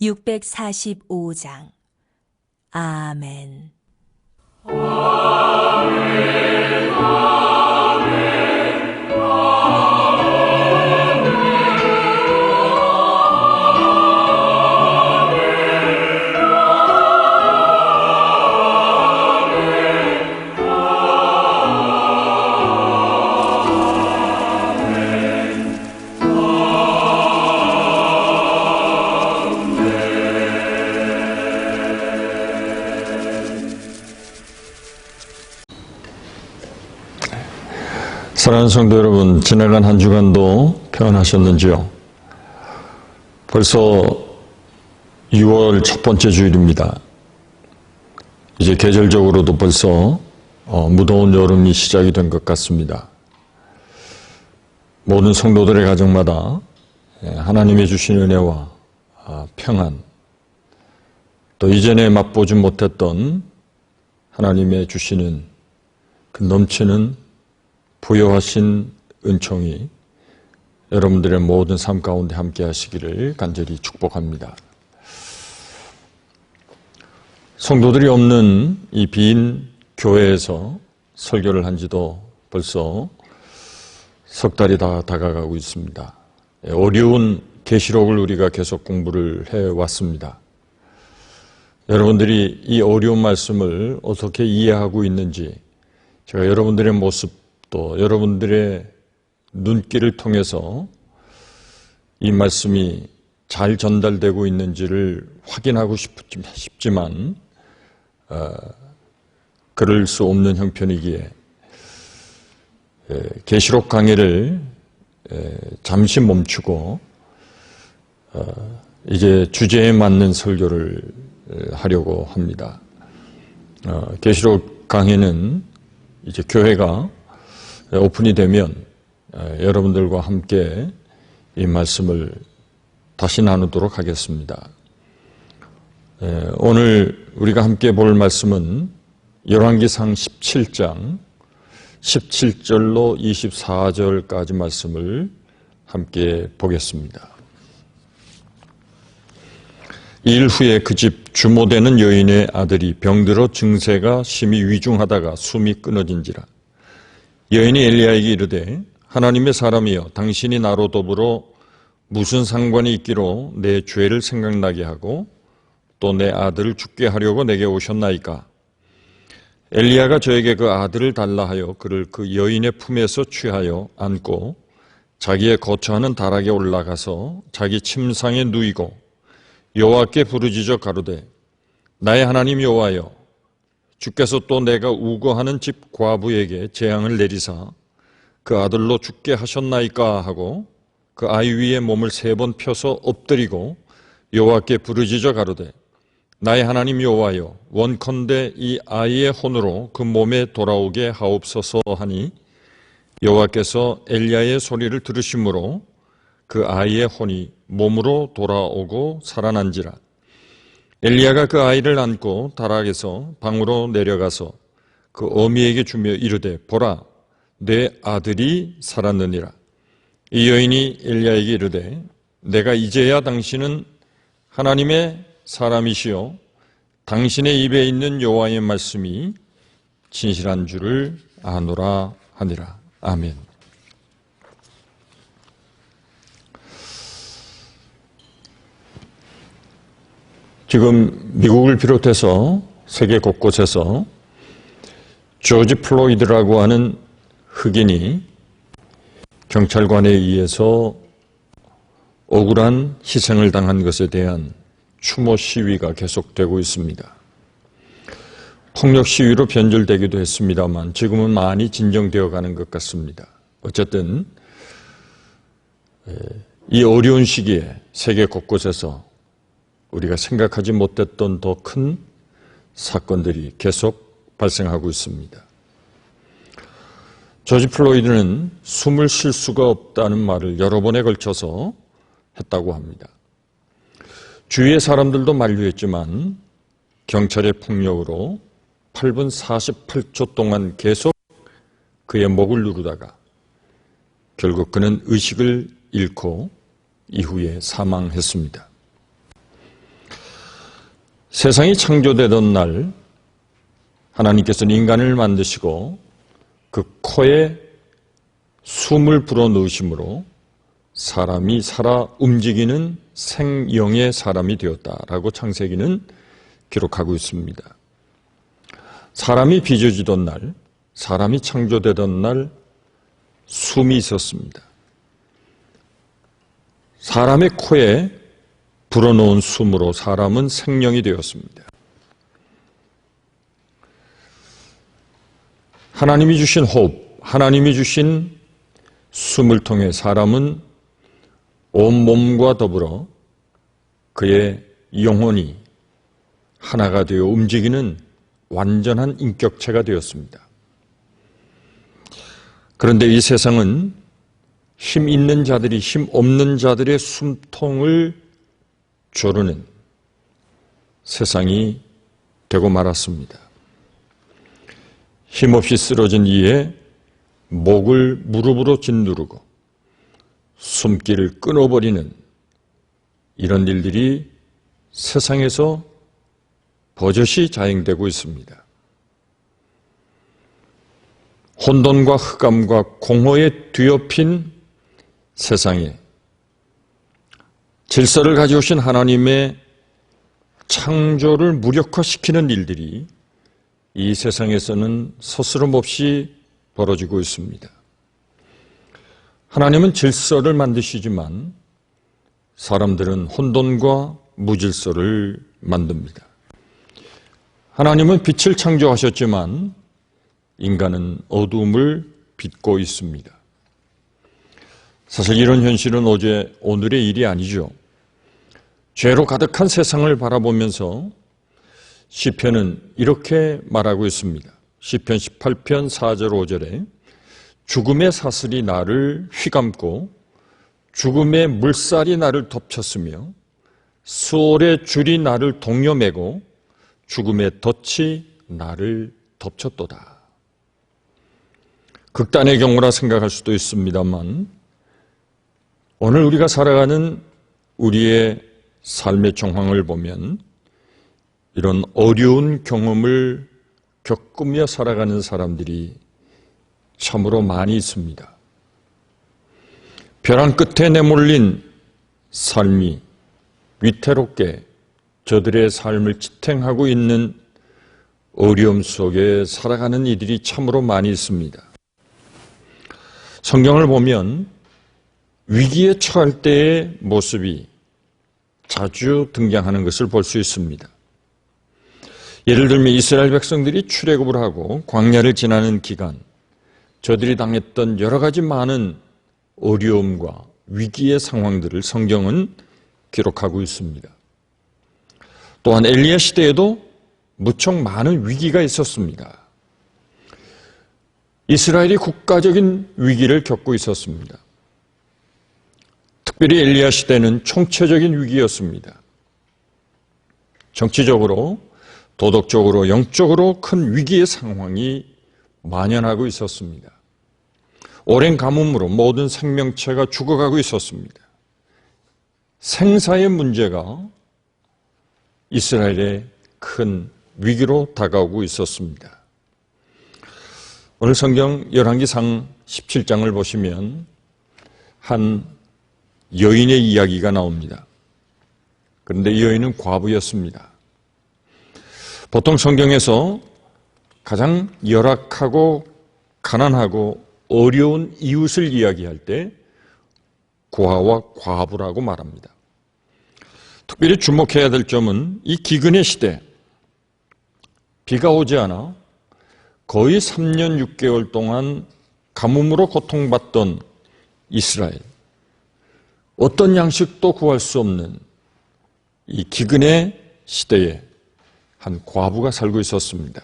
645장. 아멘. 사랑하는 성도 여러분, 지나간 한 주간도 평안하셨는지요? 벌써 6월 첫 번째 주일입니다. 이제 계절적으로도 벌써 무더운 여름이 시작이 된 것 같습니다. 모든 성도들의 가정마다 하나님의 주신 은혜와 평안, 또 이전에 맛보지 못했던 하나님의 주시는 그 넘치는 부여하신 은총이 여러분들의 모든 삶 가운데 함께 하시기를 간절히 축복합니다. 성도들이 없는 이 빈 교회에서 설교를 한 지도 벌써 석 달이 다 다가가고 있습니다. 어려운 계시록을 우리가 계속 공부를 해왔습니다. 여러분들이 이 어려운 말씀을 어떻게 이해하고 있는지 제가 여러분들의 모습 또 여러분들의 눈길을 통해서 이 말씀이 잘 전달되고 있는지를 확인하고 싶지만 그럴 수 없는 형편이기에 계시록 강의를 잠시 멈추고 이제 주제에 맞는 설교를 하려고 합니다. 계시록 강의는 이제 교회가 오픈이 되면 여러분들과 함께 이 말씀을 다시 나누도록 하겠습니다. 오늘 우리가 함께 볼 말씀은 열왕기상 17장 17절로 24절까지 말씀을 함께 보겠습니다. 이 일 후에 그 집 주모되는 여인의 아들이 병들어 증세가 심히 위중하다가 숨이 끊어진지라. 여인이 엘리야에게 이르되 하나님의 사람이여 당신이 나로 더불어 무슨 상관이 있기로 내 죄를 생각나게 하고 또 내 아들을 죽게 하려고 내게 오셨나이까. 엘리야가 저에게 그 아들을 달라 하여 그를 그 여인의 품에서 취하여 안고 자기의 거처하는 다락에 올라가서 자기 침상에 누이고 여호와께 부르짖어 가로되 나의 하나님 여호와여 주께서 또 내가 우거하는 집 과부에게 재앙을 내리사 그 아들로 죽게 하셨나이까 하고 그 아이 위에 몸을 3번 펴서 엎드리고 여호와께 부르짖어 가로되 나의 하나님 여호와여 원컨대 이 아이의 혼으로 그 몸에 돌아오게 하옵소서 하니 여호와께서 엘리야의 소리를 들으심으로 그 아이의 혼이 몸으로 돌아오고 살아난지라. 엘리야가 그 아이를 안고 다락에서 방으로 내려가서 그 어미에게 주며 이르되 보라 내 아들이 살았느니라. 이 여인이 엘리야에게 이르되 내가 이제야 당신은 하나님의 사람이시요 당신의 입에 있는 여호와의 말씀이 진실한 줄을 아노라 하니라. 아멘. 지금 미국을 비롯해서 세계 곳곳에서 조지 플로이드라고 하는 흑인이 경찰관에 의해서 억울한 희생을 당한 것에 대한 추모 시위가 계속되고 있습니다. 폭력 시위로 변절되기도 했습니다만 지금은 많이 진정되어 가는 것 같습니다. 어쨌든 이 어려운 시기에 세계 곳곳에서 우리가 생각하지 못했던 더 큰 사건들이 계속 발생하고 있습니다. 조지 플로이드는 숨을 쉴 수가 없다는 말을 여러 번에 걸쳐서 했다고 합니다. 주위의 사람들도 만류했지만 경찰의 폭력으로 8분 48초 동안 계속 그의 목을 누르다가 결국 그는 의식을 잃고 이후에 사망했습니다. 세상이 창조되던 날 하나님께서는 인간을 만드시고 그 코에 숨을 불어넣으심으로 사람이 살아 움직이는 생명의 사람이 되었다라고 창세기는 기록하고 있습니다. 사람이 빚어지던 날, 사람이 창조되던 날 숨이 있었습니다. 사람의 코에 불어넣은 숨으로 사람은 생명이 되었습니다. 하나님이 주신 호흡, 하나님이 주신 숨을 통해 사람은 온몸과 더불어 그의 영혼이 하나가 되어 움직이는 완전한 인격체가 되었습니다. 그런데 이 세상은 힘 있는 자들이 힘 없는 자들의 숨통을 조르는 세상이 되고 말았습니다. 힘없이 쓰러진 이에 목을 무릎으로 짓누르고 숨길을 끊어버리는 이런 일들이 세상에서 버젓이 자행되고 있습니다. 혼돈과 흑암과 공허에 뒤엎인 세상에 질서를 가져오신 하나님의 창조를 무력화시키는 일들이 이 세상에서는 서스럼 없이 벌어지고 있습니다. 하나님은 질서를 만드시지만 사람들은 혼돈과 무질서를 만듭니다. 하나님은 빛을 창조하셨지만 인간은 어두움을 빚고 있습니다. 사실 이런 현실은 어제 오늘의 일이 아니죠. 죄로 가득한 세상을 바라보면서 시편은 이렇게 말하고 있습니다. 시편 18편 4절 5절에 죽음의 사슬이 나를 휘감고 죽음의 물살이 나를 덮쳤으며 수월의 줄이 나를 동여매고 죽음의 덫이 나를 덮쳤도다. 극단의 경우라 생각할 수도 있습니다만 오늘 우리가 살아가는 우리의 삶의 정황을 보면 이런 어려운 경험을 겪으며 살아가는 사람들이 참으로 많이 있습니다. 벼랑 끝에 내몰린 삶이 위태롭게 저들의 삶을 지탱하고 있는 어려움 속에 살아가는 이들이 참으로 많이 있습니다. 성경을 보면 위기에 처할 때의 모습이 자주 등장하는 것을 볼 수 있습니다. 예를 들면 이스라엘 백성들이 출애굽을 하고 광야를 지나는 기간, 저들이 당했던 여러 가지 많은 어려움과 위기의 상황들을 성경은 기록하고 있습니다. 또한 엘리야 시대에도 무척 많은 위기가 있었습니다. 이스라엘이 국가적인 위기를 겪고 있었습니다. 특별히 엘리야 시대는 총체적인 위기였습니다. 정치적으로, 도덕적으로, 영적으로 큰 위기의 상황이 만연하고 있었습니다. 오랜 가뭄으로 모든 생명체가 죽어가고 있었습니다. 생사의 문제가 이스라엘의 큰 위기로 다가오고 있었습니다. 오늘 성경 열왕기상 17장을 보시면 한 여인의 이야기가 나옵니다. 그런데 이 여인은 과부였습니다. 보통 성경에서 가장 열악하고 가난하고 어려운 이웃을 이야기할 때 고아와 과부라고 말합니다. 특별히 주목해야 될 점은 이 기근의 시대, 비가 오지 않아 거의 3년 6개월 동안 가뭄으로 고통받던 이스라엘, 어떤 양식도 구할 수 없는 이 기근의 시대에 한 과부가 살고 있었습니다.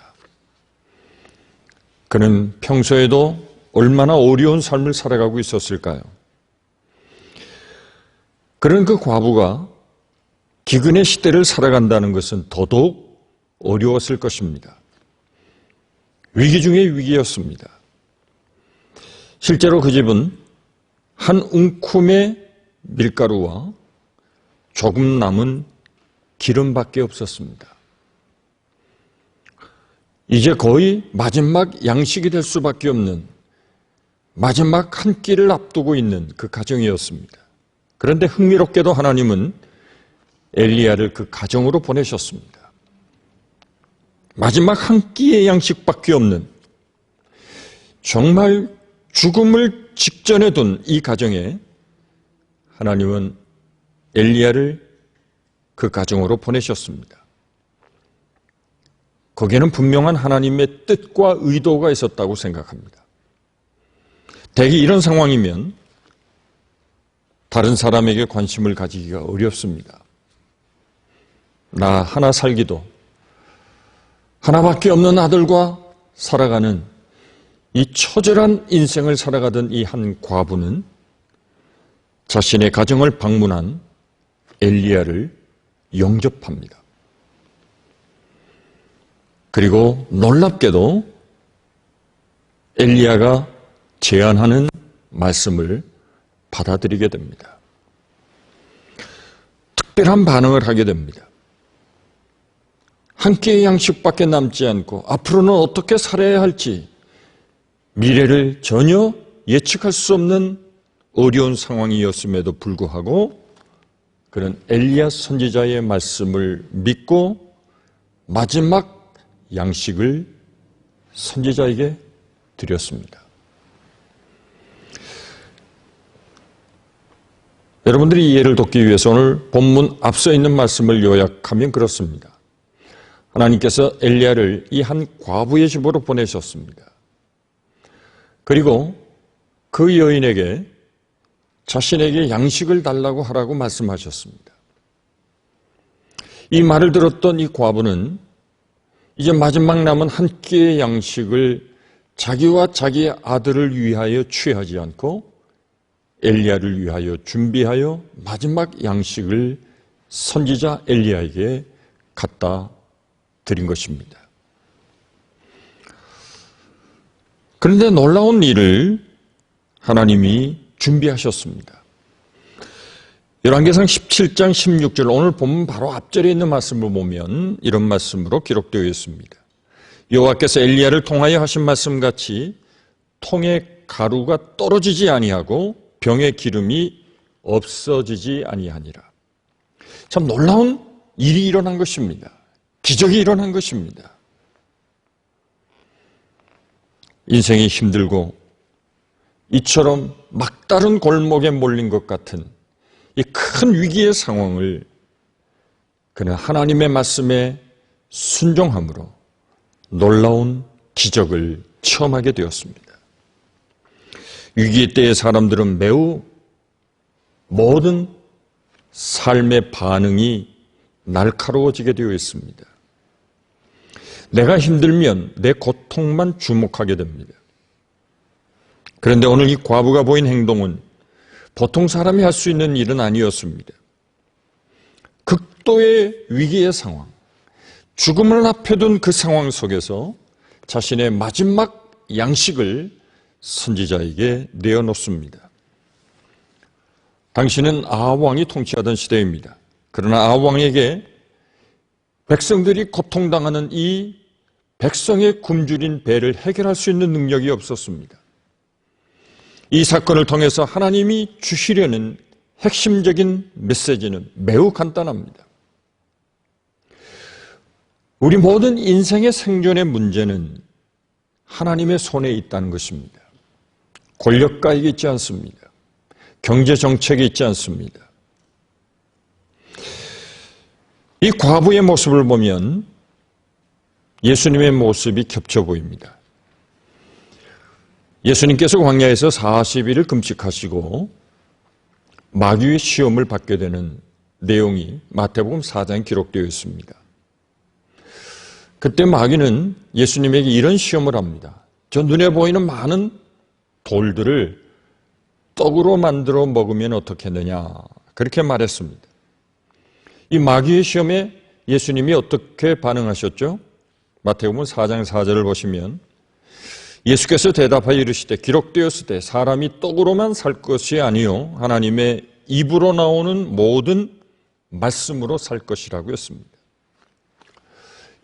그는 평소에도 얼마나 어려운 삶을 살아가고 있었을까요? 그런 그 과부가 기근의 시대를 살아간다는 것은 더더욱 어려웠을 것입니다. 위기 중에 위기였습니다. 실제로 그 집은 한 움큼의 밀가루와 조금 남은 기름밖에 없었습니다. 이제 거의 마지막 양식이 될 수밖에 없는 마지막 한 끼를 앞두고 있는 그 가정이었습니다. 그런데 흥미롭게도 하나님은 엘리야를 그 가정으로 보내셨습니다. 마지막 한 끼의 양식밖에 없는 정말 죽음을 직전에 둔 이 가정에 하나님은 엘리야를 그 가정으로 보내셨습니다. 거기에는 분명한 하나님의 뜻과 의도가 있었다고 생각합니다. 대개 이런 상황이면 다른 사람에게 관심을 가지기가 어렵습니다. 나 하나 살기도 하나밖에 없는 아들과 살아가는 이 처절한 인생을 살아가던 이 한 과부는 자신의 가정을 방문한 엘리야를 영접합니다. 그리고 놀랍게도 엘리야가 제안하는 말씀을 받아들이게 됩니다. 특별한 반응을 하게 됩니다. 한 끼의 양식밖에 남지 않고 앞으로는 어떻게 살아야 할지 미래를 전혀 예측할 수 없는 어려운 상황이었음에도 불구하고 그는 엘리야 선지자의 말씀을 믿고 마지막 양식을 선지자에게 드렸습니다. 여러분들이 이해를 돕기 위해서 오늘 본문 앞서 있는 말씀을 요약하면 그렇습니다. 하나님께서 엘리야를 이 한 과부의 집으로 보내셨습니다. 그리고 그 여인에게 자신에게 양식을 달라고 하라고 말씀하셨습니다. 이 말을 들었던 이 과부는 이제 마지막 남은 한 끼의 양식을 자기와 자기의 아들을 위하여 취하지 않고 엘리야를 위하여 준비하여 마지막 양식을 선지자 엘리야에게 갖다 드린 것입니다. 그런데 놀라운 일을 하나님이 준비하셨습니다. 열왕기상 17장 16절 오늘 본문 바로 앞절에 있는 말씀을 보면 이런 말씀으로 기록되어 있습니다. 여호와께서 엘리야를 통하여 하신 말씀같이 통에 가루가 떨어지지 아니하고 병의 기름이 없어지지 아니하니라. 참 놀라운 일이 일어난 것입니다. 기적이 일어난 것입니다. 인생이 힘들고 이처럼 막다른 골목에 몰린 것 같은 이 큰 위기의 상황을 그는 하나님의 말씀에 순종함으로 놀라운 기적을 체험하게 되었습니다. 위기 때의 사람들은 매우 모든 삶의 반응이 날카로워지게 되어 있습니다. 내가 힘들면 내 고통만 주목하게 됩니다. 그런데 오늘 이 과부가 보인 행동은 보통 사람이 할 수 있는 일은 아니었습니다. 극도의 위기의 상황, 죽음을 앞에 둔 그 상황 속에서 자신의 마지막 양식을 선지자에게 내어놓습니다. 당시는 아합 왕이 통치하던 시대입니다. 그러나 아합 왕에게 백성들이 고통당하는 이 백성의 굶주린 배를 해결할 수 있는 능력이 없었습니다. 이 사건을 통해서 하나님이 주시려는 핵심적인 메시지는 매우 간단합니다. 우리 모든 인생의 생존의 문제는 하나님의 손에 있다는 것입니다. 권력가에게 있지 않습니다. 경제 정책에 있지 않습니다. 이 과부의 모습을 보면 예수님의 모습이 겹쳐 보입니다. 예수님께서 광야에서 40일을 금식하시고 마귀의 시험을 받게 되는 내용이 마태복음 4장에 기록되어 있습니다. 그때 마귀는 예수님에게 이런 시험을 합니다. 저 눈에 보이는 많은 돌들을 떡으로 만들어 먹으면 어떻겠느냐 그렇게 말했습니다. 이 마귀의 시험에 예수님이 어떻게 반응하셨죠? 마태복음 4장 4절을 보시면 예수께서 대답하여 이르시되 기록되었을 때 사람이 떡으로만 살 것이 아니요 하나님의 입으로 나오는 모든 말씀으로 살 것이라고 했습니다.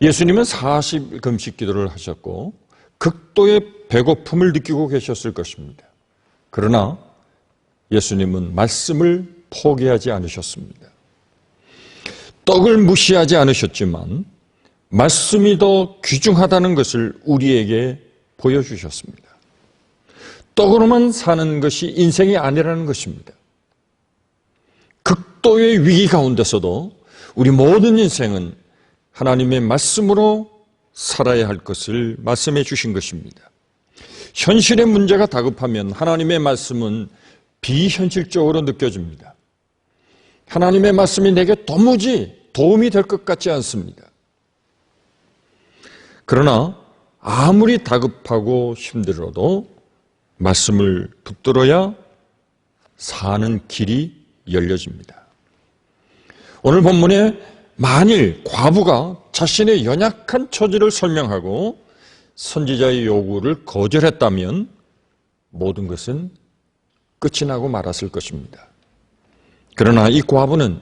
예수님은 40일 금식 기도를 하셨고 극도의 배고픔을 느끼고 계셨을 것입니다. 그러나 예수님은 말씀을 포기하지 않으셨습니다. 떡을 무시하지 않으셨지만 말씀이 더 귀중하다는 것을 우리에게 보여주셨습니다. 떡으로만 사는 것이 인생이 아니라는 것입니다. 극도의 위기 가운데서도 우리 모든 인생은 하나님의 말씀으로 살아야 할 것을 말씀해 주신 것입니다. 현실의 문제가 다급하면 하나님의 말씀은 비현실적으로 느껴집니다. 하나님의 말씀이 내게 도무지 도움이 될 것 같지 않습니다. 그러나 아무리 다급하고 힘들어도 말씀을 붙들어야 사는 길이 열려집니다. 오늘 본문에 만일 과부가 자신의 연약한 처지를 설명하고 선지자의 요구를 거절했다면 모든 것은 끝이 나고 말았을 것입니다. 그러나 이 과부는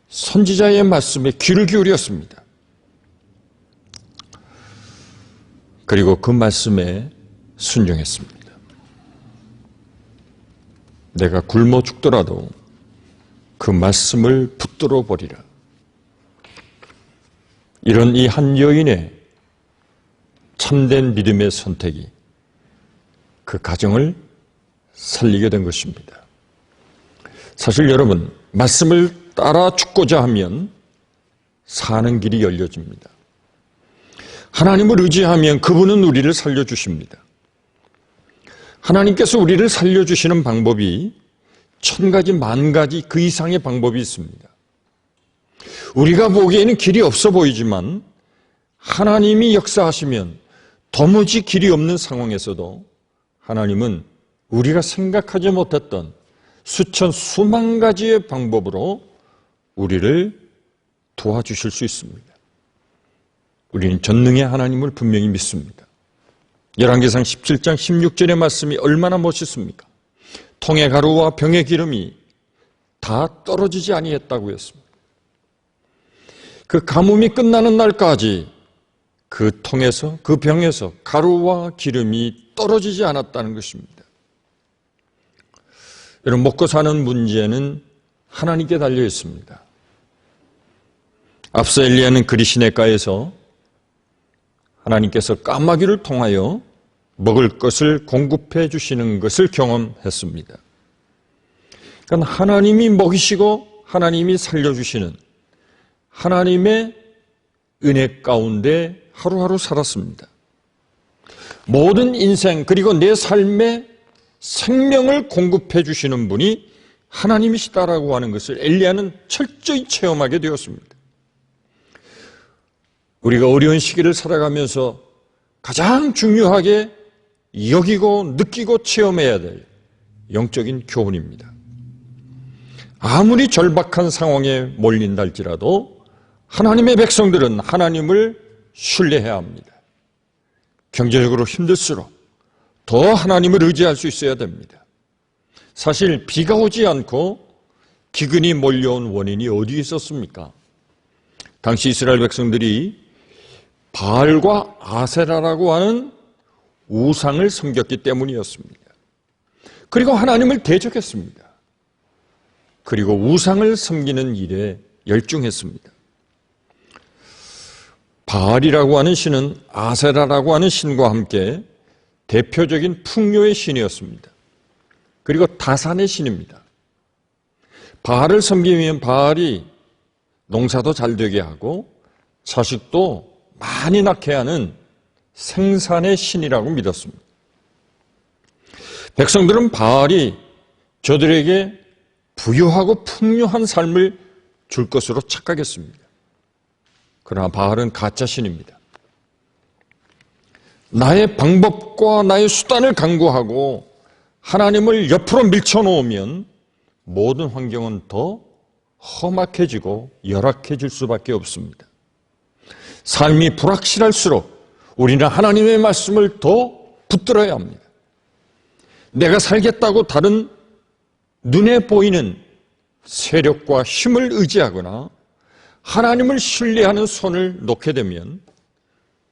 선지자의 말씀에 귀를 기울였습니다. 그리고 그 말씀에 순종했습니다. 내가 굶어 죽더라도 그 말씀을 붙들어 버리라. 이런 이 한 여인의 참된 믿음의 선택이 그 가정을 살리게 된 것입니다. 사실 여러분, 말씀을 따라 죽고자 하면 사는 길이 열려집니다. 하나님을 의지하면 그분은 우리를 살려주십니다. 하나님께서 우리를 살려주시는 방법이 1000가지, 10,000가지 그 이상의 방법이 있습니다. 우리가 보기에는 길이 없어 보이지만 하나님이 역사하시면 도무지 길이 없는 상황에서도 하나님은 우리가 생각하지 못했던 수천, 수만 가지의 방법으로 우리를 도와주실 수 있습니다. 우리는 전능의 하나님을 분명히 믿습니다. 열왕기상 17장 16절의 말씀이 얼마나 멋있습니까? 통의 가루와 병의 기름이 다 떨어지지 아니했다고 했습니다. 그 가뭄이 끝나는 날까지 그 통에서, 그 병에서 가루와 기름이 떨어지지 않았다는 것입니다. 여러분, 먹고 사는 문제는 하나님께 달려 있습니다. 앞서 엘리야는 그리시네가에서 하나님께서 까마귀를 통하여 먹을 것을 공급해 주시는 것을 경험했습니다. 그러니까 하나님이 먹이시고 하나님이 살려주시는 하나님의 은혜 가운데 하루하루 살았습니다. 모든 인생 그리고 내 삶에 생명을 공급해 주시는 분이 하나님이시다라고 하는 것을 엘리야는 철저히 체험하게 되었습니다. 우리가 어려운 시기를 살아가면서 가장 중요하게 여기고 느끼고 체험해야 될 영적인 교훈입니다. 아무리 절박한 상황에 몰린다 할지라도 하나님의 백성들은 하나님을 신뢰해야 합니다. 경제적으로 힘들수록 더 하나님을 의지할 수 있어야 됩니다. 사실 비가 오지 않고 기근이 몰려온 원인이 어디에 있었습니까? 당시 이스라엘 백성들이 바알과 아세라라고 하는 우상을 섬겼기 때문이었습니다. 그리고 하나님을 대적했습니다. 그리고 우상을 섬기는 일에 열중했습니다. 바알이라고 하는 신은 아세라라고 하는 신과 함께 대표적인 풍요의 신이었습니다. 그리고 다산의 신입니다. 바알을 섬기면 바알이 농사도 잘 되게 하고 자식도 많이 낳게 하는 생산의 신이라고 믿었습니다. 백성들은 바알이 저들에게 부유하고 풍요한 삶을 줄 것으로 착각했습니다. 그러나 바알은 가짜 신입니다. 나의 방법과 나의 수단을 강구하고 하나님을 옆으로 밀쳐놓으면 모든 환경은 더 험악해지고 열악해질 수밖에 없습니다. 삶이 불확실할수록 우리는 하나님의 말씀을 더 붙들어야 합니다. 내가 살겠다고 다른 눈에 보이는 세력과 힘을 의지하거나 하나님을 신뢰하는 손을 놓게 되면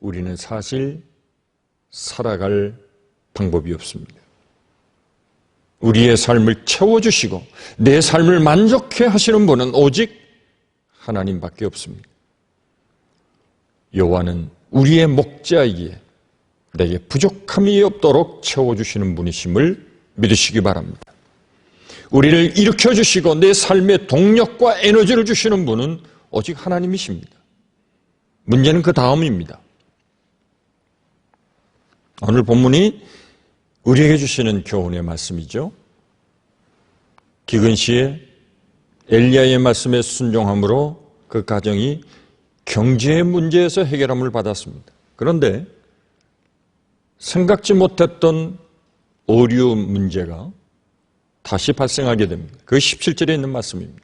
우리는 사실 살아갈 방법이 없습니다. 우리의 삶을 채워주시고 내 삶을 만족해 하시는 분은 오직 하나님밖에 없습니다. 여호와는 우리의 목자이기에 내게 부족함이 없도록 채워주시는 분이심을 믿으시기 바랍니다. 우리를 일으켜주시고 내 삶의 동력과 에너지를 주시는 분은 오직 하나님이십니다. 문제는 그 다음입니다. 오늘 본문이 우리에게 주시는 교훈의 말씀이죠. 기근 시에 엘리야의 말씀에 순종함으로 그 가정이 경제의 문제에서 해결함을 받았습니다. 그런데 생각지 못했던 어려운 문제가 다시 발생하게 됩니다. 그 17절에 있는 말씀입니다.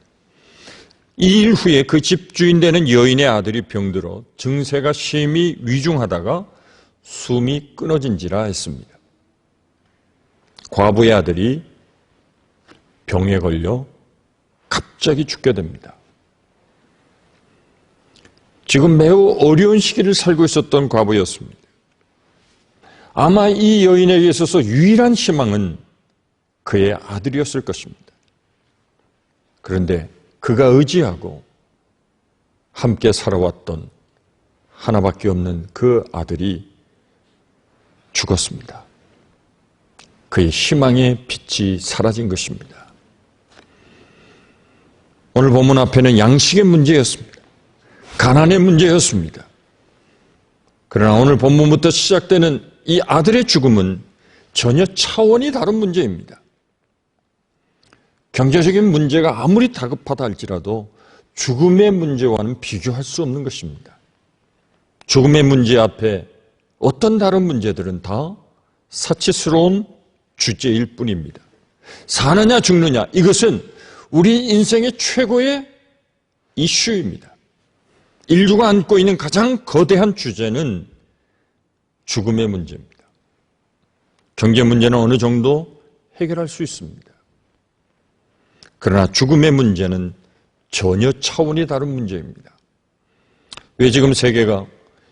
이 일 후에 그 집주인 되는 여인의 아들이 병들어 증세가 심히 위중하다가 숨이 끊어진지라 했습니다. 과부의 아들이 병에 걸려 갑자기 죽게 됩니다. 지금 매우 어려운 시기를 살고 있었던 과부였습니다. 아마 이 여인에게 있어서 유일한 희망은 그의 아들이었을 것입니다. 그런데 그가 의지하고 함께 살아왔던 하나밖에 없는 그 아들이 죽었습니다. 그의 희망의 빛이 사라진 것입니다. 오늘 본문 앞에는 양식의 문제였습니다. 가난의 문제였습니다. 그러나 오늘 본문부터 시작되는 이 아들의 죽음은 전혀 차원이 다른 문제입니다. 경제적인 문제가 아무리 다급하다 할지라도 죽음의 문제와는 비교할 수 없는 것입니다. 죽음의 문제 앞에 어떤 다른 문제들은 다 사치스러운 주제일 뿐입니다. 사느냐 죽느냐, 이것은 우리 인생의 최고의 이슈입니다. 인류가 안고 있는 가장 거대한 주제는 죽음의 문제입니다. 경제 문제는 어느 정도 해결할 수 있습니다. 그러나 죽음의 문제는 전혀 차원이 다른 문제입니다. 왜 지금 세계가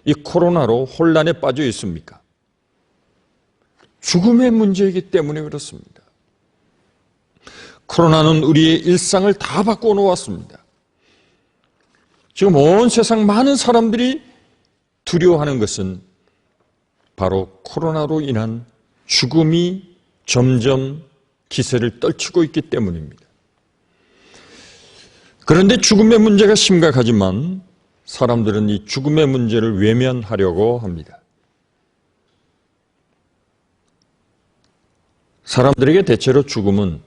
이 코로나로 혼란에 빠져 있습니까? 죽음의 문제이기 때문에 그렇습니다. 코로나는 우리의 일상을 다 바꿔 놓았습니다. 지금 온 세상 많은 사람들이 두려워하는 것은 바로 코로나로 인한 죽음이 점점 기세를 떨치고 있기 때문입니다. 그런데 죽음의 문제가 심각하지만 사람들은 이 죽음의 문제를 외면하려고 합니다. 사람들에게 대체로 죽음은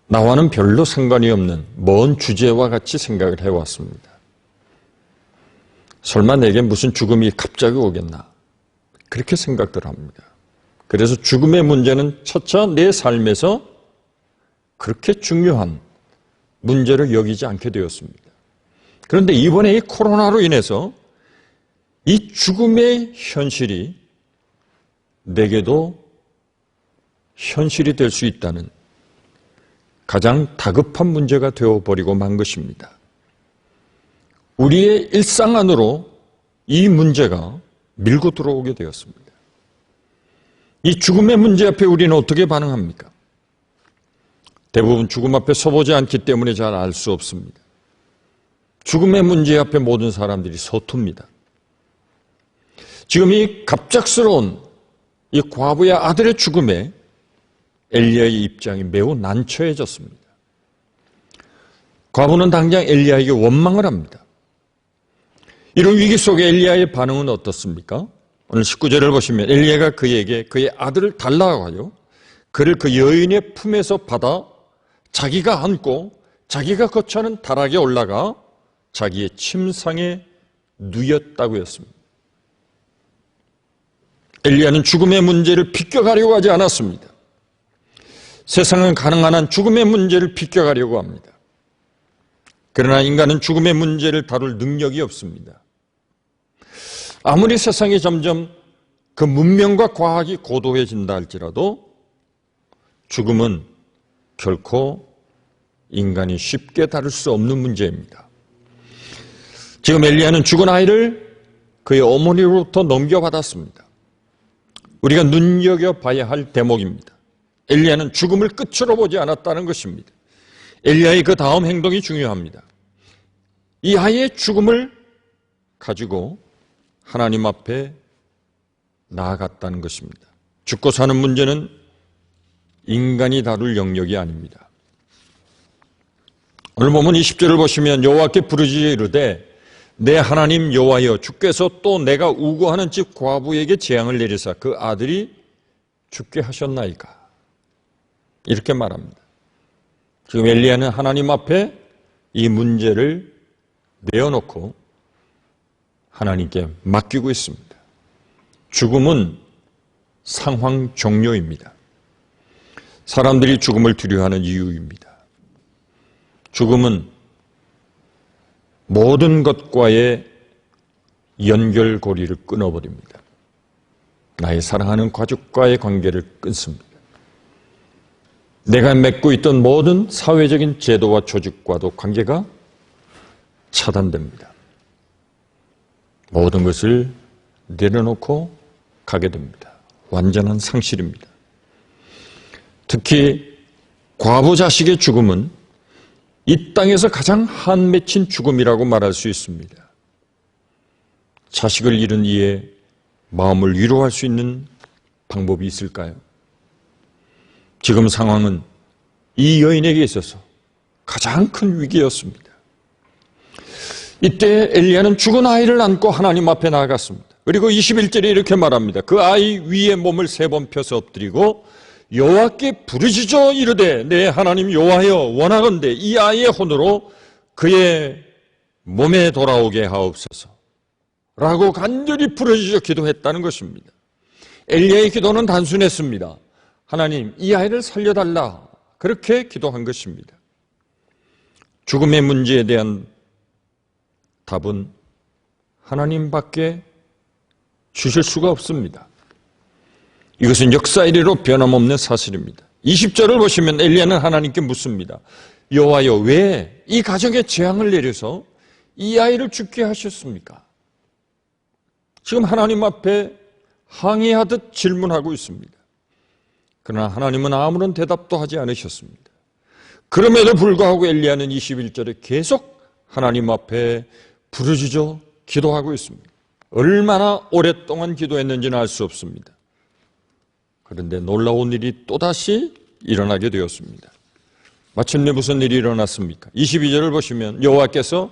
나와는 별로 상관이 없는 먼 주제와 같이 생각을 해왔습니다. 설마 내게 무슨 죽음이 갑자기 오겠나? 그렇게 생각들 합니다. 그래서 죽음의 문제는 차차 내 삶에서 그렇게 중요한 문제를 여기지 않게 되었습니다. 그런데 이번에 이 코로나로 인해서 이 죽음의 현실이 내게도 현실이 될 수 있다는 가장 다급한 문제가 되어버리고 만 것입니다. 우리의 일상 안으로 이 문제가 밀고 들어오게 되었습니다. 이 죽음의 문제 앞에 우리는 어떻게 반응합니까? 대부분 죽음 앞에 서보지 않기 때문에 잘 알 수 없습니다. 죽음의 문제 앞에 모든 사람들이 서툽니다. 지금 이 갑작스러운 이 과부의 아들의 죽음에 엘리야의 입장이 매우 난처해졌습니다. 과부는 당장 엘리야에게 원망을 합니다. 이런 위기 속에 엘리야의 반응은 어떻습니까? 오늘 19절을 보시면 엘리야가 그에게 그의 아들을 달라고 하여 그를 그 여인의 품에서 받아 자기가 안고 자기가 거처하는 다락에 올라가 자기의 침상에 누였다고 했습니다. 엘리야는 죽음의 문제를 비껴가려고 하지 않았습니다. 세상은 가능한 한 죽음의 문제를 비껴가려고 합니다. 그러나 인간은 죽음의 문제를 다룰 능력이 없습니다. 아무리 세상이 점점 그 문명과 과학이 고도해진다 할지라도 죽음은 결코 인간이 쉽게 다룰 수 없는 문제입니다. 지금 엘리야는 죽은 아이를 그의 어머니로부터 넘겨받았습니다. 우리가 눈여겨봐야 할 대목입니다. 엘리야는 죽음을 끝으로 보지 않았다는 것입니다. 엘리야의 그 다음 행동이 중요합니다. 이 아이의 죽음을 가지고 하나님 앞에 나아갔다는 것입니다. 죽고 사는 문제는 인간이 다룰 영역이 아닙니다. 오늘 보면 20절을 보시면 여호와께 부르짖어 이르되 내 하나님 여호와여 주께서 또 내가 우고하는 집 과부에게 재앙을 내리사 그 아들이 죽게 하셨나이까. 이렇게 말합니다. 지금 엘리야는 하나님 앞에 이 문제를 내어놓고 하나님께 맡기고 있습니다. 죽음은 상황 종료입니다. 사람들이 죽음을 두려워하는 이유입니다. 죽음은 모든 것과의 연결고리를 끊어버립니다. 나의 사랑하는 가족과의 관계를 끊습니다. 내가 맺고 있던 모든 사회적인 제도와 조직과도 관계가 차단됩니다. 모든 것을 내려놓고 가게 됩니다. 완전한 상실입니다. 특히 과부 자식의 죽음은 이 땅에서 가장 한맺힌 죽음이라고 말할 수 있습니다. 자식을 잃은 이의 마음을 위로할 수 있는 방법이 있을까요? 지금 상황은 이 여인에게 있어서 가장 큰 위기였습니다. 이때 엘리야는 죽은 아이를 안고 하나님 앞에 나아갔습니다. 그리고 21절에 이렇게 말합니다. 그 아이 위에 몸을 3번 펴서 엎드리고 여호와께 부르짖어 이르되 내 하나님 여호와여 원하건대 이 아이의 혼으로 그의 몸에 돌아오게 하옵소서 라고 간절히 부르짖어 기도했다는 것입니다. 엘리야의 기도는 단순했습니다. 하나님 이 아이를 살려달라 그렇게 기도한 것입니다. 죽음의 문제에 대한 답은 하나님밖에 주실 수가 없습니다. 이것은 역사 이래로 변함없는 사실입니다. 20절을 보시면 엘리야는 하나님께 묻습니다. 여호와여 왜 이 가정에 재앙을 내려서 이 아이를 죽게 하셨습니까? 지금 하나님 앞에 항의하듯 질문하고 있습니다. 그러나 하나님은 아무런 대답도 하지 않으셨습니다. 그럼에도 불구하고 엘리야는 21절에 계속 하나님 앞에 부르짖어 기도하고 있습니다. 얼마나 오랫동안 기도했는지는 알 수 없습니다. 그런데 놀라운 일이 또다시 일어나게 되었습니다. 마침내 무슨 일이 일어났습니까? 22절을 보시면 여호와께서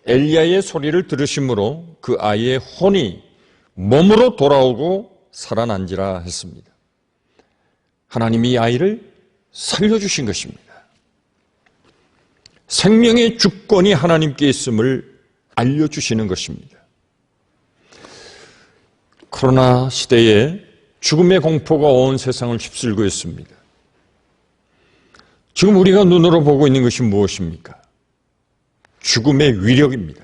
엘리야의 소리를 들으심으로 그 아이의 혼이 몸으로 돌아오고 살아난지라 했습니다. 하나님이 이 아이를 살려주신 것입니다. 생명의 주권이 하나님께 있음을 알려주시는 것입니다. 코로나 시대에 죽음의 공포가 온 세상을 휩쓸고 있습니다. 지금 우리가 눈으로 보고 있는 것이 무엇입니까? 죽음의 위력입니다.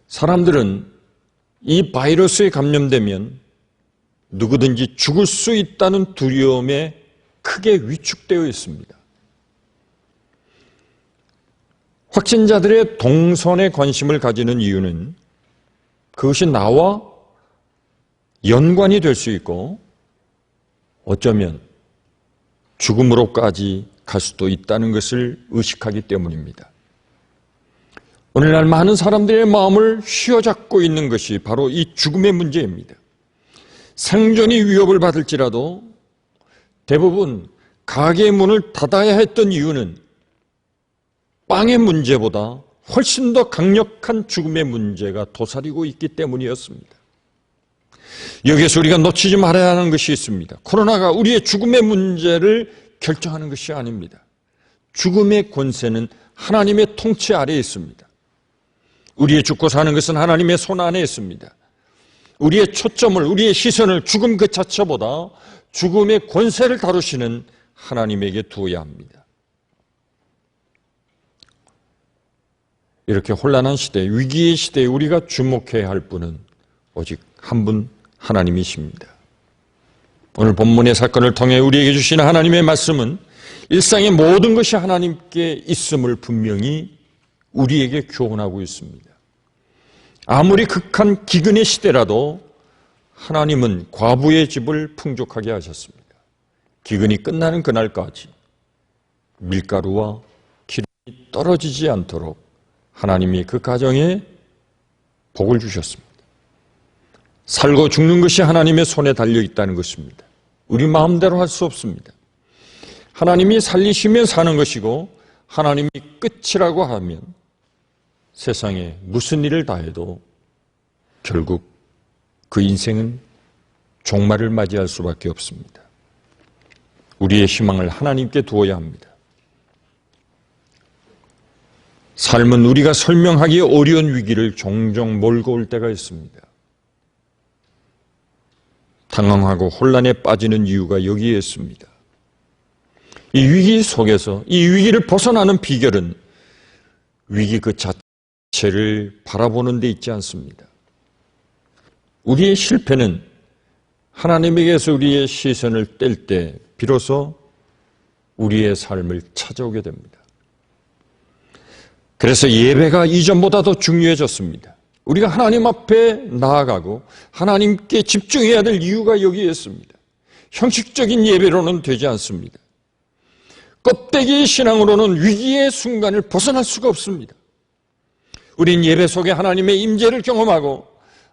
사람들은 이 바이러스에 감염되면 누구든지 죽을 수 있다는 두려움에 크게 위축되어 있습니다. 확진자들의 동선에 관심을 가지는 이유는 그것이 나와 연관이 될 수 있고 어쩌면 죽음으로까지 갈 수도 있다는 것을 의식하기 때문입니다. 오늘날 많은 사람들의 마음을 휘어잡고 있는 것이 바로 이 죽음의 문제입니다. 생존이 위협을 받을지라도 대부분 가게의 문을 닫아야 했던 이유는 빵의 문제보다 훨씬 더 강력한 죽음의 문제가 도사리고 있기 때문이었습니다. 여기에서 우리가 놓치지 말아야 하는 것이 있습니다. 코로나가 우리의 죽음의 문제를 결정하는 것이 아닙니다. 죽음의 권세는 하나님의 통치 아래에 있습니다. 우리의 죽고 사는 것은 하나님의 손 안에 있습니다. 우리의 초점을, 우리의 시선을 죽음 그 자체보다 죽음의 권세를 다루시는 하나님에게 두어야 합니다. 이렇게 혼란한 시대, 위기의 시대에 우리가 주목해야 할 분은 오직 한 분 하나님이십니다. 오늘 본문의 사건을 통해 우리에게 주시는 하나님의 말씀은 일상의 모든 것이 하나님께 있음을 분명히 우리에게 교훈하고 있습니다. 아무리 극한 기근의 시대라도 하나님은 과부의 집을 풍족하게 하셨습니다. 기근이 끝나는 그날까지 밀가루와 기름이 떨어지지 않도록 하나님이 그 가정에 복을 주셨습니다. 살고 죽는 것이 하나님의 손에 달려 있다는 것입니다. 우리 마음대로 할 수 없습니다. 하나님이 살리시면 사는 것이고 하나님이 끝이라고 하면 세상에 무슨 일을 다해도 결국 그 인생은 종말을 맞이할 수밖에 없습니다. 우리의 희망을 하나님께 두어야 합니다. 삶은 우리가 설명하기 어려운 위기를 종종 몰고 올 때가 있습니다. 당황하고 혼란에 빠지는 이유가 여기에 있습니다. 이 위기 속에서 이 위기를 벗어나는 비결은 위기 그 자체를 바라보는 데 있지 않습니다. 우리의 실패는 하나님에게서 우리의 시선을 뗄 때 비로소 우리의 삶을 찾아오게 됩니다. 그래서 예배가 이전보다 더 중요해졌습니다. 우리가 하나님 앞에 나아가고 하나님께 집중해야 될 이유가 여기에 있습니다. 형식적인 예배로는 되지 않습니다. 껍데기 신앙으로는 위기의 순간을 벗어날 수가 없습니다. 우린 예배 속에 하나님의 임재를 경험하고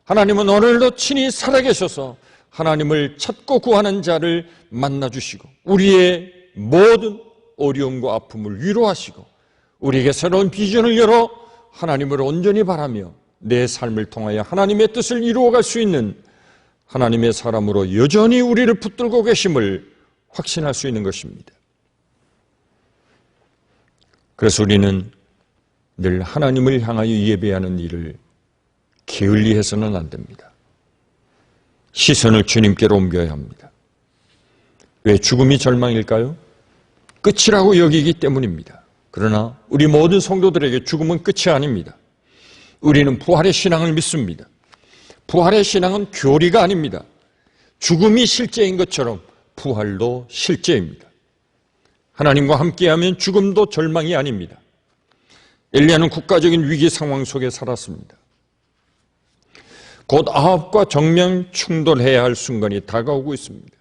하나님은 오늘도 친히 살아계셔서 하나님을 찾고 구하는 자를 만나주시고 우리의 모든 어려움과 아픔을 위로하시고 우리에게 새로운 비전을 열어 하나님을 온전히 바라며 내 삶을 통하여 하나님의 뜻을 이루어갈 수 있는 하나님의 사람으로 여전히 우리를 붙들고 계심을 확신할 수 있는 것입니다. 그래서 우리는 늘 하나님을 향하여 예배하는 일을 게을리해서는 안 됩니다. 시선을 주님께로 옮겨야 합니다. 왜 죽음이 절망일까요? 끝이라고 여기기 때문입니다. 그러나 우리 모든 성도들에게 죽음은 끝이 아닙니다. 우리는 부활의 신앙을 믿습니다. 부활의 신앙은 교리가 아닙니다. 죽음이 실제인 것처럼 부활도 실제입니다. 하나님과 함께하면 죽음도 절망이 아닙니다. 엘리야는 국가적인 위기 상황 속에 살았습니다. 곧 아합과 정면 충돌해야 할 순간이 다가오고 있습니다.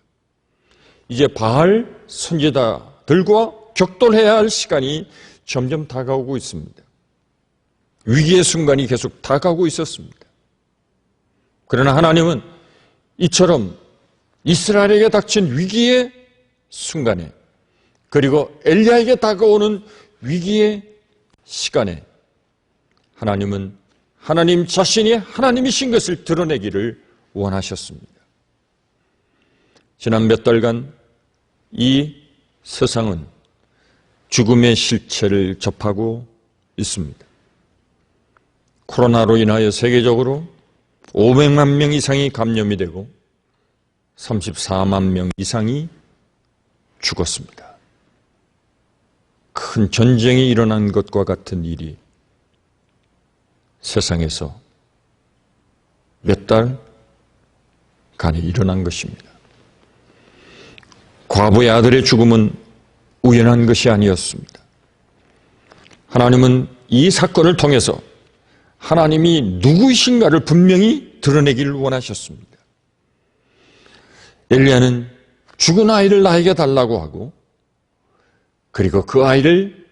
이제 바알 선지자들과 격돌해야 할 시간이 점점 다가오고 있습니다. 위기의 순간이 계속 다가오고 있었습니다. 그러나 하나님은 이처럼 이스라엘에게 닥친 위기의 순간에 그리고 엘리야에게 다가오는 위기의 시간에 하나님은 하나님 자신이 하나님이신 것을 드러내기를 원하셨습니다. 지난 몇 달간 이 세상은 죽음의 실체를 접하고 있습니다. 코로나로 인하여 세계적으로 500만 명 이상이 감염이 되고 34만 명 이상이 죽었습니다. 큰 전쟁이 일어난 것과 같은 일이 세상에서 몇 달간에 일어난 것입니다. 과부의 아들의 죽음은 우연한 것이 아니었습니다. 하나님은 이 사건을 통해서 하나님이 누구이신가를 분명히 드러내기를 원하셨습니다. 엘리야는 죽은 아이를 나에게 달라고 하고 그리고 그 아이를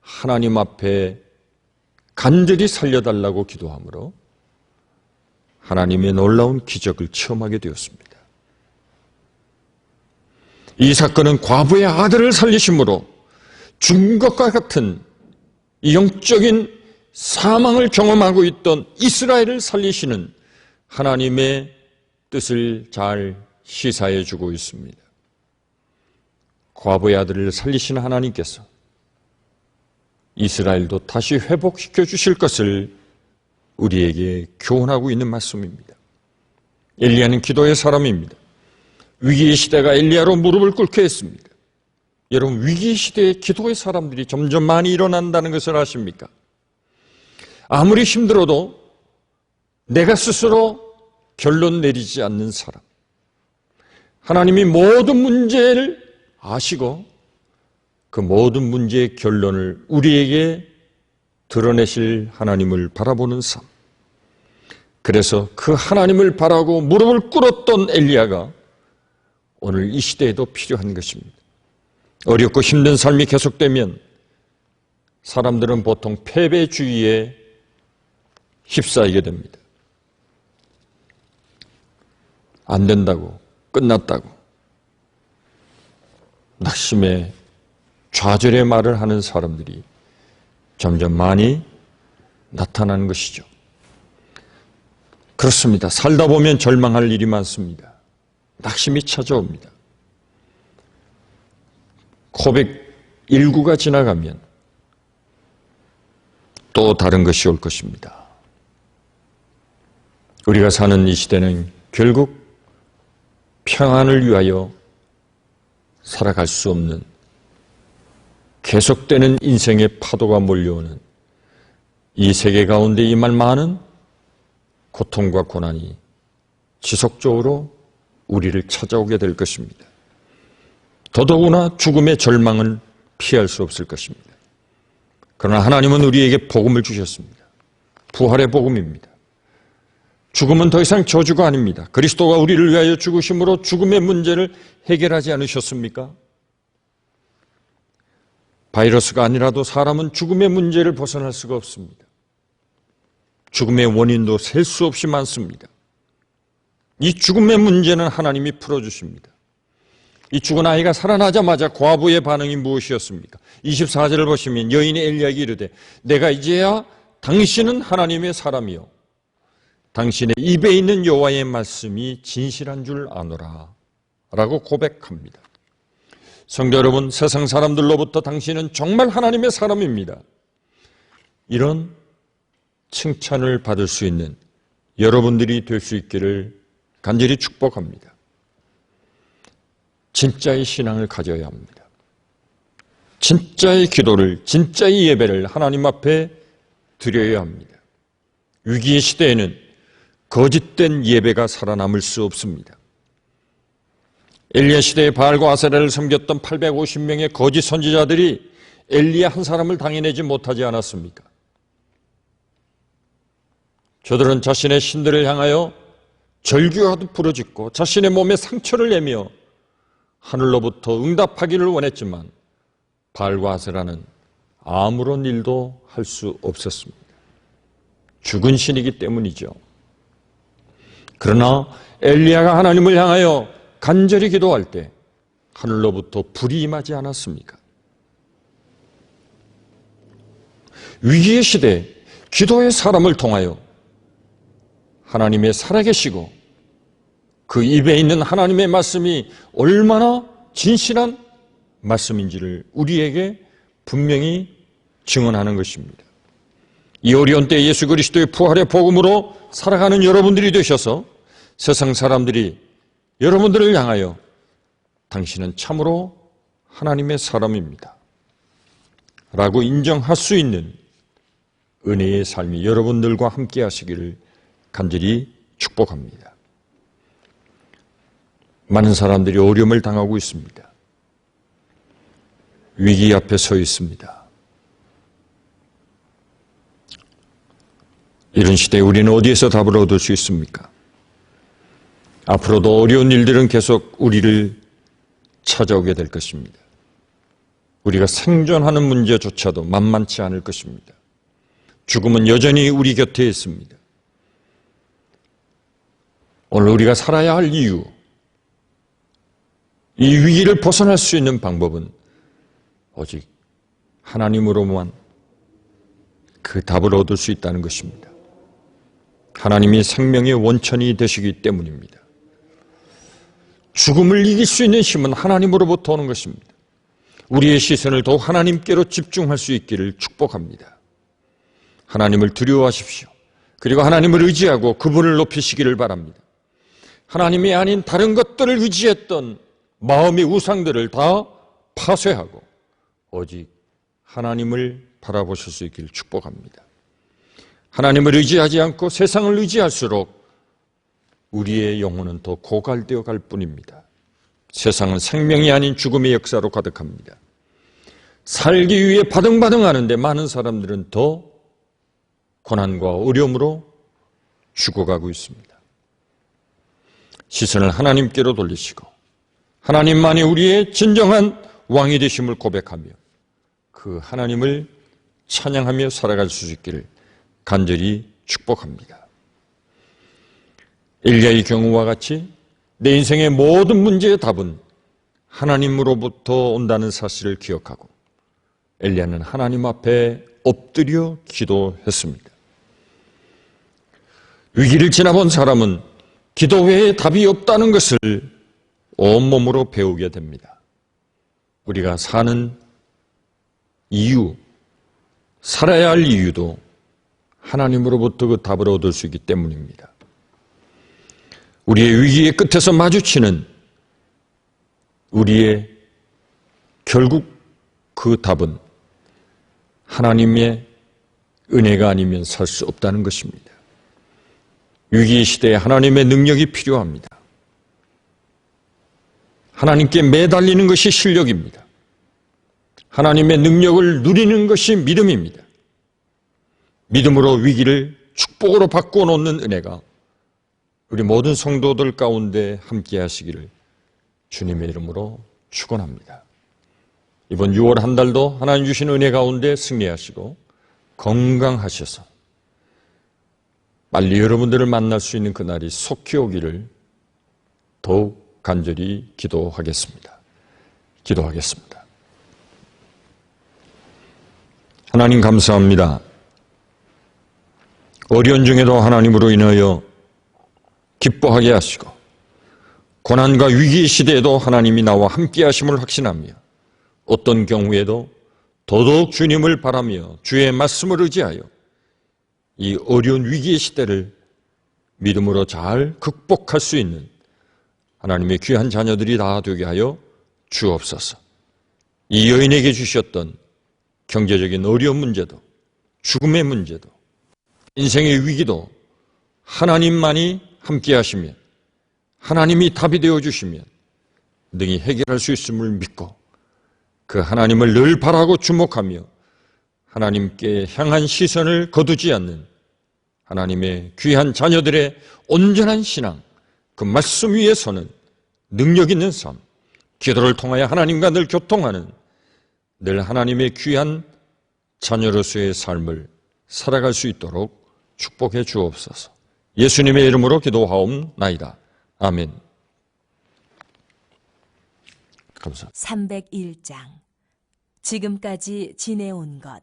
하나님 앞에 간절히 살려달라고 기도하므로 하나님의 놀라운 기적을 체험하게 되었습니다. 이 사건은 과부의 아들을 살리심으로 죽은 것과 같은 영적인 사망을 경험하고 있던 이스라엘을 살리시는 하나님의 뜻을 잘 시사해 주고 있습니다. 과부의 아들을 살리시는 하나님께서 이스라엘도 다시 회복시켜 주실 것을 우리에게 교훈하고 있는 말씀입니다. 엘리야는 기도의 사람입니다. 위기의 시대가 엘리야로 무릎을 꿇게 했습니다. 여러분, 위기의 시대에 기도의 사람들이 점점 많이 일어난다는 것을 아십니까? 아무리 힘들어도 내가 스스로 결론 내리지 않는 사람, 하나님이 모든 문제를 아시고 그 모든 문제의 결론을 우리에게 드러내실 하나님을 바라보는 삶. 그래서 그 하나님을 바라고 무릎을 꿇었던 엘리야가 오늘 이 시대에도 필요한 것입니다. 어렵고 힘든 삶이 계속되면 사람들은 보통 패배주의에 휩싸이게 됩니다. 안 된다고, 끝났다고, 낙심의 좌절의 말을 하는 사람들이 점점 많이 나타나는 것이죠. 그렇습니다. 살다 보면 절망할 일이 많습니다. 낙심이 찾아옵니다. 코빅19가 지나가면 또 다른 것이 올 것입니다. 우리가 사는 이 시대는 결국 평안을 위하여 살아갈 수 없는 계속되는 인생의 파도가 몰려오는 이 세계 가운데 임할 많은 고통과 고난이 지속적으로 우리를 찾아오게 될 것입니다. 더더구나 죽음의 절망은 피할 수 없을 것입니다. 그러나 하나님은 우리에게 복음을 주셨습니다. 부활의 복음입니다. 죽음은 더 이상 저주가 아닙니다. 그리스도가 우리를 위하여 죽으심으로 죽음의 문제를 해결하지 않으셨습니까? 바이러스가 아니라도 사람은 죽음의 문제를 벗어날 수가 없습니다. 죽음의 원인도 셀 수 없이 많습니다. 이 죽음의 문제는 하나님이 풀어주십니다. 이 죽은 아이가 살아나자마자 과부의 반응이 무엇이었습니까? 24절을 보시면 여인이 엘리야에게 이르되 내가 이제야 당신은 하나님의 사람이요 당신의 입에 있는 여호와의 말씀이 진실한 줄 아노라 라고 고백합니다. 성도 여러분, 세상 사람들로부터 당신은 정말 하나님의 사람입니다. 이런 칭찬을 받을 수 있는 여러분들이 될 수 있기를 간절히 축복합니다. 진짜의 신앙을 가져야 합니다. 진짜의 기도를, 진짜의 예배를 하나님 앞에 드려야 합니다. 위기의 시대에는 거짓된 예배가 살아남을 수 없습니다. 엘리야 시대에 바알과 아세라를 섬겼던 850명의 거짓 선지자들이 엘리야 한 사람을 당해내지 못하지 않았습니까? 저들은 자신의 신들을 향하여 절규하듯 부르짖고 자신의 몸에 상처를 내며 하늘로부터 응답하기를 원했지만 바알과 아세라는 아무런 일도 할 수 없었습니다. 죽은 신이기 때문이죠. 그러나 엘리야가 하나님을 향하여 간절히 기도할 때 하늘로부터 불이 임하지 않았습니까? 위기의 시대에 기도의 사람을 통하여 하나님의 살아계시고 그 입에 있는 하나님의 말씀이 얼마나 진실한 말씀인지를 우리에게 분명히 증언하는 것입니다. 이 어려운 때 예수 그리스도의 부활의 복음으로 살아가는 여러분들이 되셔서 세상 사람들이 여러분들을 향하여 당신은 참으로 하나님의 사람입니다 라고 인정할 수 있는 은혜의 삶이 여러분들과 함께 하시기를 간절히 축복합니다. 많은 사람들이 어려움을 당하고 있습니다. 위기 앞에 서 있습니다. 이런 시대에 우리는 어디에서 답을 얻을 수 있습니까? 앞으로도 어려운 일들은 계속 우리를 찾아오게 될 것입니다. 우리가 생존하는 문제조차도 만만치 않을 것입니다. 죽음은 여전히 우리 곁에 있습니다. 오늘 우리가 살아야 할 이유, 이 위기를 벗어날 수 있는 방법은 오직 하나님으로만 그 답을 얻을 수 있다는 것입니다. 하나님이 생명의 원천이 되시기 때문입니다. 죽음을 이길 수 있는 힘은 하나님으로부터 오는 것입니다. 우리의 시선을 더욱 하나님께로 집중할 수 있기를 축복합니다. 하나님을 두려워하십시오. 그리고 하나님을 의지하고 그분을 높이시기를 바랍니다. 하나님이 아닌 다른 것들을 의지했던 마음의 우상들을 다 파쇄하고 오직 하나님을 바라보실 수 있기를 축복합니다. 하나님을 의지하지 않고 세상을 의지할수록 우리의 영혼은 더 고갈되어 갈 뿐입니다. 세상은 생명이 아닌 죽음의 역사로 가득합니다. 살기 위해 바등바등하는데 많은 사람들은 더 고난과 어려움으로 죽어가고 있습니다. 시선을 하나님께로 돌리시고 하나님만이 우리의 진정한 왕이 되심을 고백하며 그 하나님을 찬양하며 살아갈 수 있기를 간절히 축복합니다. 엘리야의 경우와 같이 내 인생의 모든 문제의 답은 하나님으로부터 온다는 사실을 기억하고 엘리야는 하나님 앞에 엎드려 기도했습니다. 위기를 지나본 사람은 기도 외에 답이 없다는 것을 온몸으로 배우게 됩니다. 우리가 사는 이유, 살아야 할 이유도 하나님으로부터 그 답을 얻을 수 있기 때문입니다. 우리의 위기의 끝에서 마주치는 우리의 결국 그 답은 하나님의 은혜가 아니면 살 수 없다는 것입니다. 위기 시대에 하나님의 능력이 필요합니다. 하나님께 매달리는 것이 실력입니다. 하나님의 능력을 누리는 것이 믿음입니다. 믿음으로 위기를 축복으로 바꾸어 놓는 은혜가 우리 모든 성도들 가운데 함께 하시기를 주님의 이름으로 축원합니다. 이번 6월 한 달도 하나님 주신 은혜 가운데 승리하시고 건강하셔서 빨리 여러분들을 만날 수 있는 그날이 속히 오기를 더욱 간절히 기도하겠습니다. 기도하겠습니다. 하나님 감사합니다. 어려운 중에도 하나님으로 인하여 기뻐하게 하시고 고난과 위기 시대에도 하나님이 나와 함께 하심을 확신하며 어떤 경우에도 더더욱 주님을 바라며 주의 말씀을 의지하여 이 어려운 위기의 시대를 믿음으로 잘 극복할 수 있는 하나님의 귀한 자녀들이 다 되게 하여 주옵소서. 이 여인에게 주셨던 경제적인 어려운 문제도 죽음의 문제도 인생의 위기도 하나님만이 함께 하시면 하나님이 답이 되어주시면 능히 해결할 수 있음을 믿고 그 하나님을 늘 바라고 주목하며 하나님께 향한 시선을 거두지 않는 하나님의 귀한 자녀들의 온전한 신앙, 그 말씀 위에 서는 능력 있는 삶, 기도를 통하여 하나님과 늘 교통하는 늘 하나님의 귀한 자녀로서의 삶을 살아갈 수 있도록 축복해 주옵소서. 예수님의 이름으로 기도하옵나이다. 아멘. 감사합니다. 301장 지금까지 지내온 것.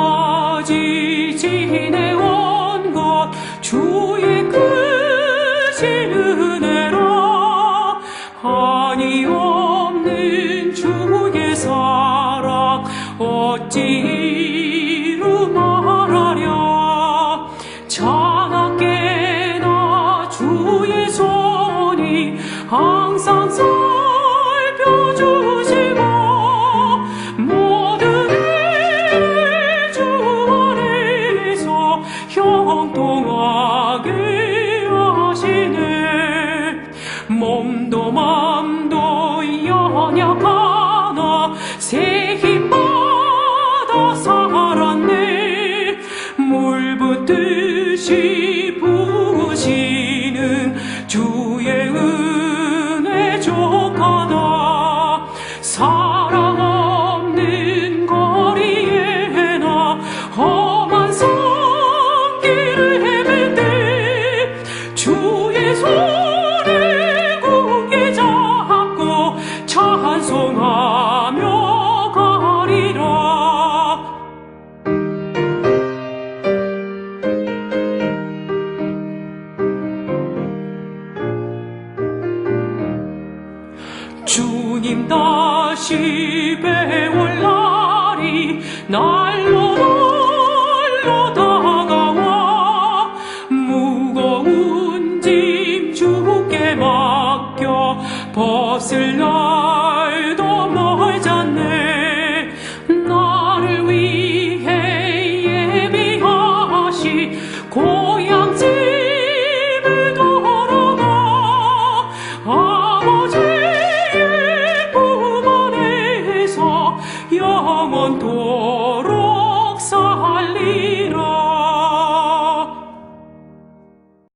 지금까지 지내온 것 주의 크신 은혜라 한이 없는 주의 사랑 어찌 이루 말하랴. 차갑게나 주의 손이 항상 살펴주시고 모든 일을 주 안에서 형통하게 하시네. 몸도 맘도 연약하나 새 힘 받아 살았네. 물 붓듯이 부으시는 주의 은혜 족하다. 사랑 없는 거리에 나 험한 손길을 헤맬 때 주의 손을 굳게 잡고 찬송하며 가리라. 주님 다시 배울 날이 날로 다가와 무거운 짐 주께 맡겨 벗을 날도 멀잖네. 나를 위해 예비하시 고향 집을 돌아가 영원토록